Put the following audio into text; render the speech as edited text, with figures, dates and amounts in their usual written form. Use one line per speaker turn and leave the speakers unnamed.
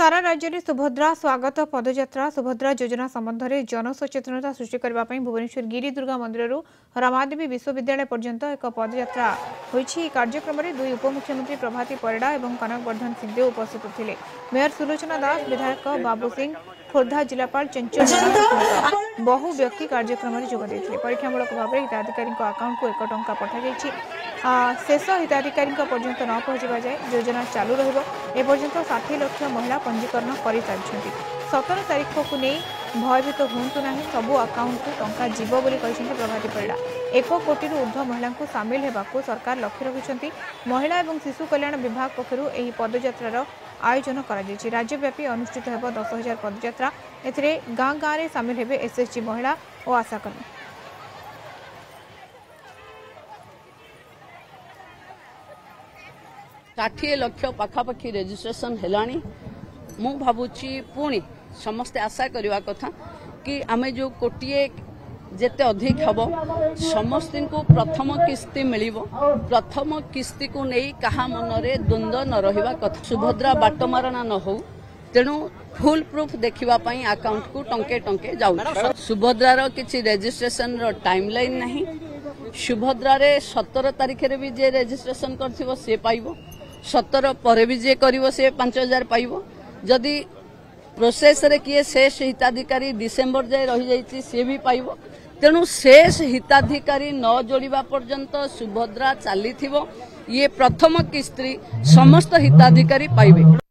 सारा राज्य में सुभद्रा स्वागत पदयात्रा सुभद्रा योजना संबंध में जनसचेतनता सृष्टि करने भुवनेश्वर गिरी दुर्गा मंदिर रमादेवी विश्वविद्यालय पर्यंत एक पदयात्रा होती। कार्यक्रम में दुई उपमुख्यमंत्री प्रभाती परिड़ा और कनकवर्धन सिंहदेव उपस्थित थे। मेयर सुलोचना दास, विधायक बाबू सिंह, खोर्धा जिलापाल चंचल समेत बहु व्यक्ति कार्यक्रम में जोगदे। परीक्षामूलक भाव में हिताधिकारी अकाउंट को 1 टंका पठाई शेष हिताधिकारी पर्यंत न पहुंचा जाए योजना चालू रपर्यंत 60 लाख महिला पंजीकरण कर 17 तारीख को नहीं भयभीत हूँ ना, सबू अकाउंट को टंका जीव बोली प्रभाती परिड़ा। 1 कोटी ऊर्ध्व महिला सामिल होगा सरकार लक्ष्य रखिंट। महिला और शिशु कल्याण विभाग पक्षर यह पदयात्रार आयोजन कर राज्यव्यापी अनुष्ठित हो 10,000 पदयात्रा। ए गाँ गाँव में सामिल होंगे एसएचजी महिला और आशाकर्मी।
60 लाख पाखापाखि रेजिस्ट्रेशन हेलानी। मु भावुची पुणी समस्ते आशा करवा कथा कि आमे जो कोटिए जेते अधिक हम समस्त को प्रथम किस्ती मिलिबो। प्रथम किस्ती को नहीं कहा मनरे द्वंद्व न रहिबा कथा। सुभद्रा बाटमारणा न हो, तेणु फुल प्रूफ देखिबा पई अकाउंट को टंके टंके जाउ। सुभद्रार किछि रेजिस्ट्रेशन रो टाइमलाइन नहीं। सुभद्रा रे 17 तारिख रे भी जे रेजिस्ट्रेशन करथिबो से पाइबो, 17 पर भी जे करिवो से 5,000 पाइबो। जदि प्रोसेस रे किए शेष हिताधिकारी डिसेम्बर जाए रही जाइछि से भी पाइबो। तेणु शेष हिताधिकारी न जोड़िबा पर्यंत सुभद्रा चली ये प्रथम किस्ती समस्त हिताधिकारी पाइबे।